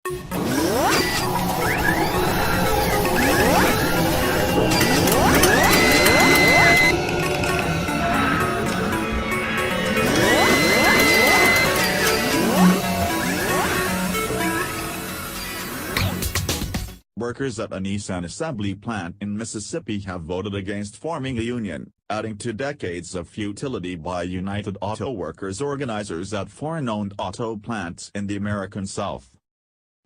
Workers at a Nissan assembly plant in Mississippi have voted against forming a union, adding to decades of futility by United Auto Workers organizers at foreign-owned auto plants in the American South.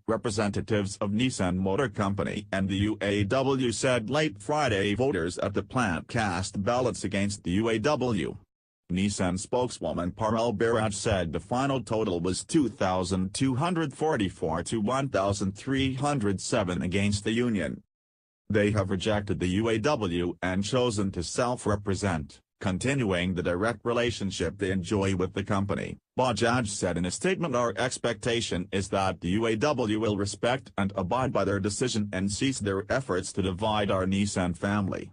Representatives of Nissan Motor Company and the UAW said late Friday voters at the plant cast ballots against the UAW. Nissan spokeswoman Parul Baraj said the final total was 2,244 to 1,307 against the union. They have rejected the UAW and chosen to self-represent, continuing the direct relationship they enjoy with the company. Bajaj said in a statement, "Our expectation is that the UAW will respect and abide by their decision and cease their efforts to divide our Nissan family."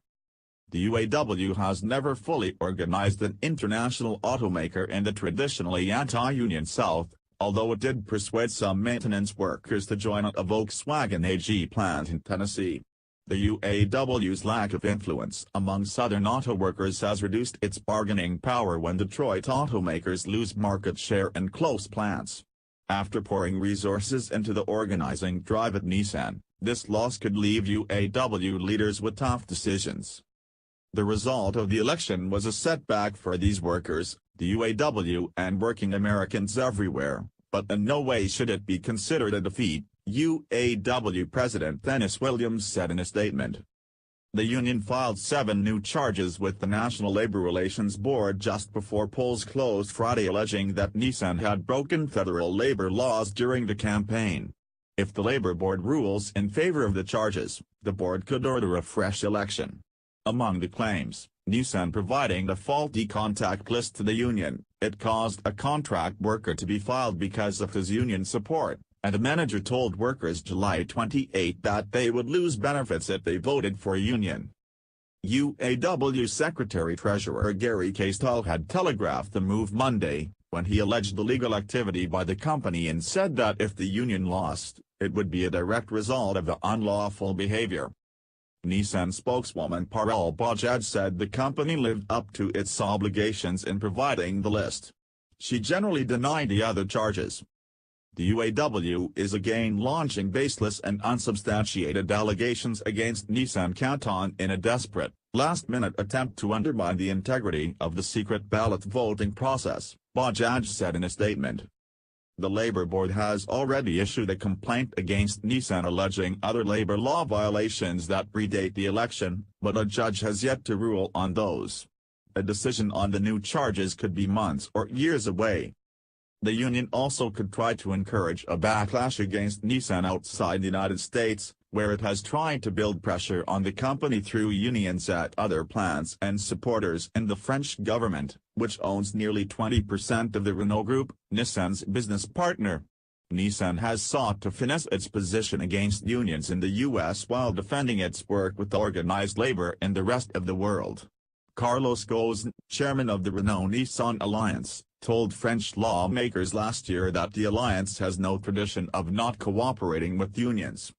The UAW has never fully organized an international automaker in the traditionally anti-union South, although it did persuade some maintenance workers to join at a Volkswagen AG plant in Tennessee. The UAW's lack of influence among Southern auto workers has reduced its bargaining power when Detroit automakers lose market share and close plants. After pouring resources into the organizing drive at Nissan, this loss could leave UAW leaders with tough decisions. The result of the election was a setback for these workers, the UAW and working Americans everywhere, but in no way should it be considered a defeat, UAW President Dennis Williams said in a statement. The union filed 7 new charges with the National Labor Relations Board just before polls closed Friday, alleging that Nissan had broken federal labor laws during the campaign. If the Labor Board rules in favor of the charges, the board could order a fresh election. Among the claims, Nissan providing a faulty contact list to the union, it caused a contract worker to be fired because of his union support, and a manager told workers July 28 that they would lose benefits if they voted for a union. UAW Secretary-Treasurer Gary Castell had telegraphed the move Monday, when he alleged illegal activity by the company and said that if the union lost, it would be a direct result of the unlawful behavior. Nissan spokeswoman Parul Bajaj said the company lived up to its obligations in providing the list. She generally denied the other charges. The UAW is again launching baseless and unsubstantiated allegations against Nissan Canton in a desperate, last-minute attempt to undermine the integrity of the secret ballot voting process, Bajaj said in a statement. The Labor Board has already issued a complaint against Nissan alleging other labor law violations that predate the election, but a judge has yet to rule on those. A decision on the new charges could be months or years away. The union also could try to encourage a backlash against Nissan outside the United States, where it has tried to build pressure on the company through unions at other plants and supporters in the French government, which owns nearly 20% of the Renault Group, Nissan's business partner. Nissan has sought to finesse its position against unions in the U.S. while defending its work with organized labor in the rest of the world. Carlos Ghosn, chairman of the Renault-Nissan Alliance, told French lawmakers last year that the alliance has no tradition of not cooperating with unions.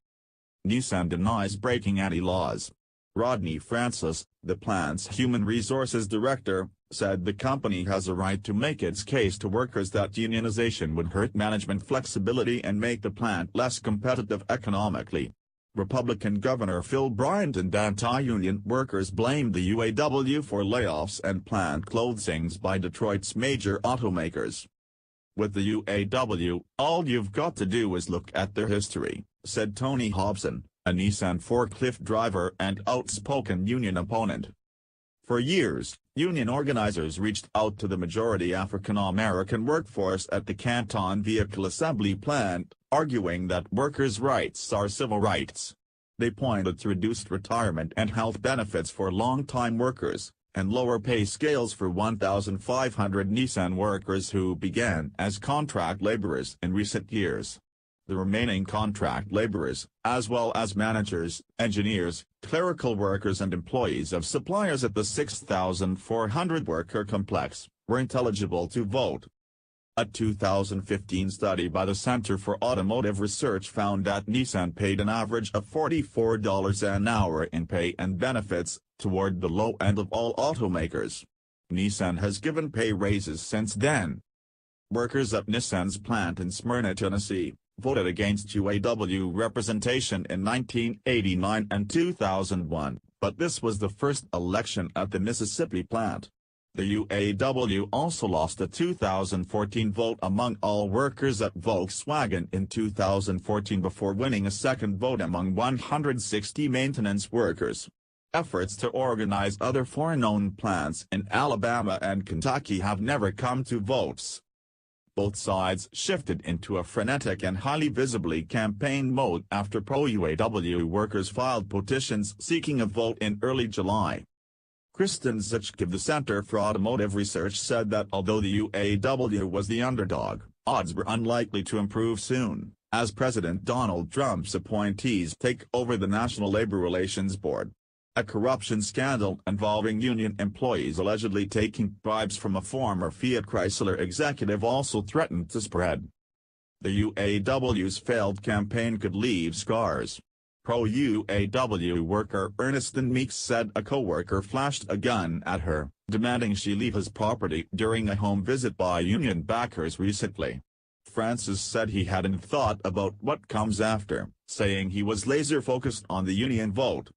Nissan denies breaking any laws. Rodney Francis, the plant's human resources director, said the company has a right to make its case to workers that unionization would hurt management flexibility and make the plant less competitive economically. Republican Governor Phil Bryant and anti-union workers blamed the UAW for layoffs and plant closings by Detroit's major automakers. With the UAW, all you've got to do is look at their history, said Tony Hobson, a Nissan forklift driver and outspoken union opponent. For years, union organizers reached out to the majority African-American workforce at the Canton Vehicle Assembly plant, arguing that workers' rights are civil rights. They pointed to reduced retirement and health benefits for long-time workers, and lower pay scales for 1,500 Nissan workers who began as contract laborers in recent years. The remaining contract laborers, as well as managers, engineers, clerical workers and employees of suppliers at the 6,400 worker complex, weren't eligible to vote. A 2015 study by the Center for Automotive Research found that Nissan paid an average of $44 an hour in pay and benefits, toward the low end of all automakers. Nissan has given pay raises since then. Workers at Nissan's plant in Smyrna, Tennessee, voted against UAW representation in 1989 and 2001, but this was the first election at the Mississippi plant. The UAW also lost a 2014 vote among all workers at Volkswagen in 2014 before winning a second vote among 160 maintenance workers. Efforts to organize other foreign-owned plants in Alabama and Kentucky have never come to votes. Both sides shifted into a frenetic and highly visibly campaign mode after pro-UAW workers filed petitions seeking a vote in early July. Kristen Zitschke of the Center for Automotive Research said that although the UAW was the underdog, odds were unlikely to improve soon, as President Donald Trump's appointees take over the National Labor Relations Board. A corruption scandal involving union employees allegedly taking bribes from a former Fiat Chrysler executive also threatened to spread. The UAW's failed campaign could leave scars. Pro-UAW worker Ernestine Meeks said a co-worker flashed a gun at her, demanding she leave his property during a home visit by union backers recently. Francis said he hadn't thought about what comes after, saying he was laser-focused on the union vote.